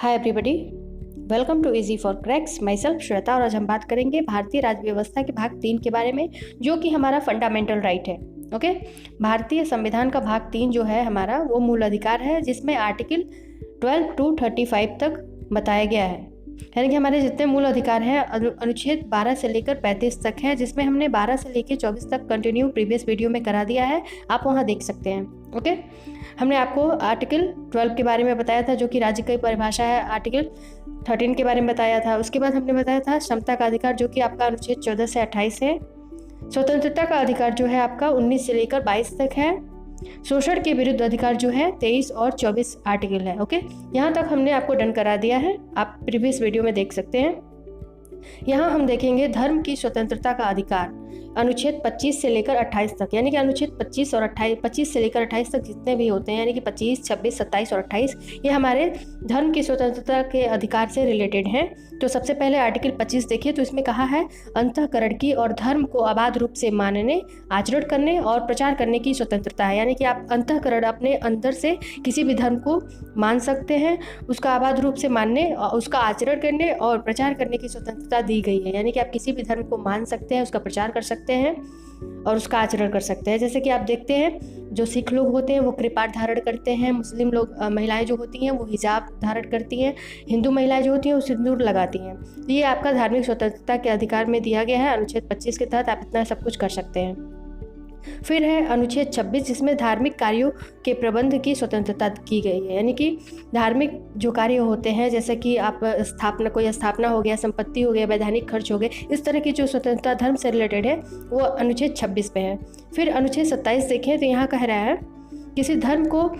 Hi everybody, welcome to easy for cracks. Myself Shweta, और आज हम बात करेंगे भारतीय राज्य व्यवस्था के भाग 3 के बारे में, जो कि हमारा फंडामेंटल राइट है। ओके, भारतीय संविधान का भाग 3 जो है हमारा, वो मूल अधिकार है, जिसमें आर्टिकल 12 to 35 तक बताया गया है। यानी कि हमारे जितने मूल अधिकार हैं अनुच्छेद 12 से लेकर 35 तक है, जिसमें हमने 12 से लेकर 24 तक कंटिन्यू प्रीवियस वीडियो में करा दिया है, आप वहाँ देख सकते हैं। ओके, हमने आपको आर्टिकल 12 के बारे में बताया था, जो कि राज्य की परिभाषा है। आर्टिकल 13 के बारे में बताया था। उसके बाद हमने बताया था क्षमता का अधिकार, जो कि आपका अनुच्छेद 14 से 28 है। स्वतंत्रता का अधिकार जो है आपका 19 से लेकर 22 तक है। शोषण के विरुद्ध अधिकार जो है 23 और 24 आर्टिकल है। ओके, यहाँ तक हमने आपको डन करा दिया है, आप प्रीवियस वीडियो में देख सकते हैं। यहाँ हम देखेंगे धर्म की स्वतंत्रता का अधिकार, अनुच्छेद 25 से लेकर 28 तक, यानी कि अनुच्छेद 25 और 28, 25 से लेकर 28 तक जितने भी होते हैं, यानी कि 25, 26, 27 और 28, ये हमारे धर्म की स्वतंत्रता के अधिकार से रिलेटेड हैं। तो सबसे पहले आर्टिकल 25 देखिए, तो इसमें कहा है अंतःकरण की और धर्म को अबाध रूप से मानने, आचरण करने और प्रचार करने की स्वतंत्रता है। यानी कि आप अंतःकरण अपने अंदर से किसी भी धर्म को मान सकते हैं, उसका अबाध रूप से मानने, उसका आचरण करने और प्रचार करने की स्वतंत्रता दी गई है। यानी कि आप किसी भी धर्म को मान सकते हैं, उसका प्रचार कर सकते हैं और उसका आचरण कर सकते हैं। जैसे कि आप देखते हैं, जो सिख लोग होते हैं वो कृपाण धारण करते हैं, मुस्लिम लोग महिलाएं जो होती हैं वो हिजाब धारण करती हैं, हिंदू महिलाएं जो होती हैं वो सिंदूर लगाती हैं। तो ये आपका धार्मिक स्वतंत्रता के अधिकार में दिया गया है। अनुच्छेद 25 के तहत आप इतना सब कुछ कर सकते हैं। फिर है अनुच्छेद 26, जिसमें धार्मिक कार्यों के प्रबंध की स्वतंत्रता की गई है। यानी कि धार्मिक जो कार्य होते हैं, जैसे कि आप कोई स्थापना हो गया, संपत्ति हो गया, वैधानिक खर्च हो गए, इस तरह की जो स्वतंत्रता धर्म से रिलेटेड है वो अनुच्छेद 26 पे है। फिर अनुच्छेद 27 देखें, तो यहाँ कह रहा है किसी धर्म को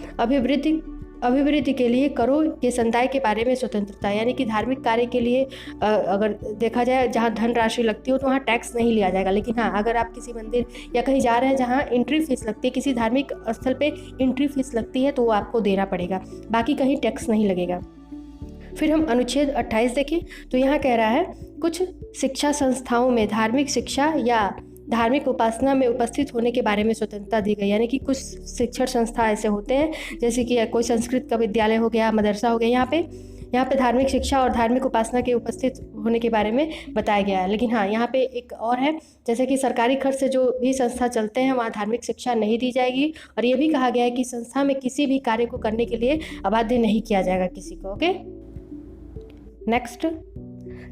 अभिवृद्धि के लिए करों के संदाय के बारे में स्वतंत्रता। यानी कि धार्मिक कार्य के लिए अगर देखा जाए जहाँ धनराशि लगती हो तो वहाँ टैक्स नहीं लिया जाएगा। लेकिन हाँ, अगर आप किसी मंदिर या कहीं जा रहे हैं जहाँ एंट्री फीस लगती है, किसी धार्मिक स्थल पे एंट्री फीस लगती है, तो वो आपको देना पड़ेगा, बाकी कहीं टैक्स नहीं लगेगा। फिर हम अनुच्छेद 28 देखें, तो यहाँ कह रहा है कुछ शिक्षा संस्थाओं में धार्मिक शिक्षा या धार्मिक उपासना में उपस्थित होने के बारे में स्वतंत्रता दी गई। यानी कि कुछ शिक्षण संस्था ऐसे होते हैं, जैसे कि कोई संस्कृत का विद्यालय हो गया, मदरसा हो गया, यहाँ पे धार्मिक शिक्षा और धार्मिक उपासना के उपस्थित होने के बारे में बताया गया है। लेकिन हाँ, यहाँ पे एक और है, जैसे कि सरकारी खर्च से जो भी संस्था चलते हैं वहाँ धार्मिक शिक्षा नहीं दी जाएगी। और ये भी कहा गया है कि संस्था में किसी भी कार्य को करने के लिए अबाध्य नहीं किया जाएगा किसी को। ओके, नेक्स्ट,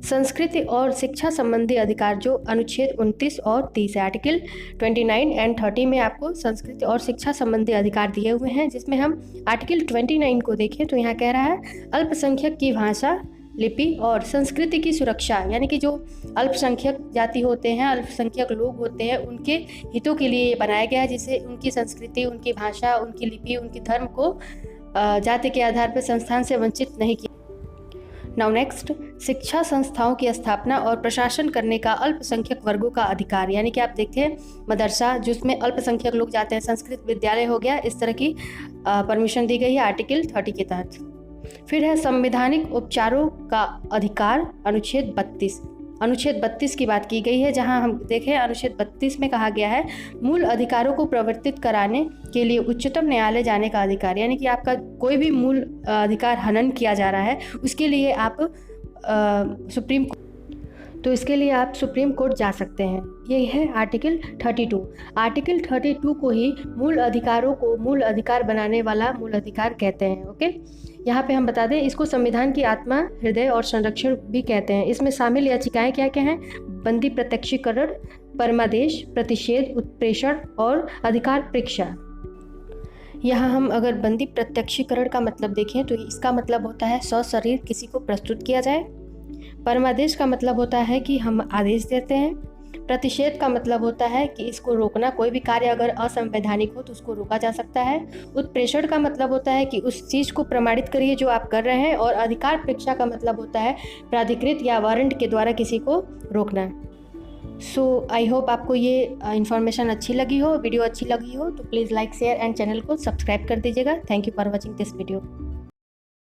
संस्कृति और शिक्षा संबंधी अधिकार, जो अनुच्छेद 29 और 30 है। आर्टिकल 29 एंड 30 में आपको संस्कृति और शिक्षा संबंधी अधिकार दिए हुए हैं। जिसमें हम आर्टिकल 29 को देखें, तो यहाँ कह रहा है अल्पसंख्यक की भाषा, लिपि और संस्कृति की सुरक्षा। यानी कि जो अल्पसंख्यक जाति होते हैं, अल्पसंख्यक लोग होते हैं, उनके हितों के लिए ये बनाया गया है, जिससे उनकी संस्कृति, उनकी भाषा, उनकी लिपि, उनके धर्म को जाति के आधार पर संस्थान से वंचित नहीं किया। नाउ नेक्स्ट, शिक्षा संस्थाओं की स्थापना और प्रशासन करने का अल्पसंख्यक वर्गों का अधिकार। यानी कि आप देखते हैं मदरसा जिसमें अल्पसंख्यक लोग जाते हैं, संस्कृत विद्यालय हो गया, इस तरह की परमिशन दी गई है आर्टिकल 30 के तहत। फिर है संवैधानिक उपचारों का अधिकार, अनुच्छेद 32। अनुच्छेद 32 की बात की गई है, जहां हम देखें अनुच्छेद 32 में कहा गया है मूल अधिकारों को प्रवर्तित कराने के लिए उच्चतम न्यायालय जाने का अधिकार। यानी कि आपका कोई भी मूल अधिकार हनन किया जा रहा है, उसके लिए आप सुप्रीम कोर्ट जा सकते हैं। ये है आर्टिकल 32। आर्टिकल 32 को ही मूल अधिकारों को मूल अधिकार बनाने वाला मूल अधिकार कहते हैं। ओके, यहाँ पे हम बता दें, इसको संविधान की आत्मा, हृदय और संरक्षण भी कहते हैं। इसमें शामिल याचिकाएं क्या क्या हैं? बंदी प्रत्यक्षीकरण, परमादेश, प्रतिषेध, उत्प्रेषण और अधिकार परीक्षा। यहाँ हम अगर बंदी प्रत्यक्षीकरण का मतलब देखें, तो इसका मतलब होता है सशरीर किसी को प्रस्तुत किया जाए। परमादेश का मतलब होता है कि हम आदेश देते हैं। प्रतिषेध का मतलब होता है कि इसको रोकना, कोई भी कार्य अगर असंवैधानिक हो तो उसको रोका जा सकता है। उत्प्रेषण का मतलब होता है कि उस चीज़ को प्रमाणित करिए जो आप कर रहे हैं। और अधिकार परीक्षा का मतलब होता है प्राधिकृत या वारंट के द्वारा किसी को रोकना। सो आई होप आपको ये इन्फॉर्मेशन अच्छी लगी हो, वीडियो अच्छी लगी हो, तो please like, share and channel को सब्सक्राइब कर दीजिएगा। Thank you for watching this video.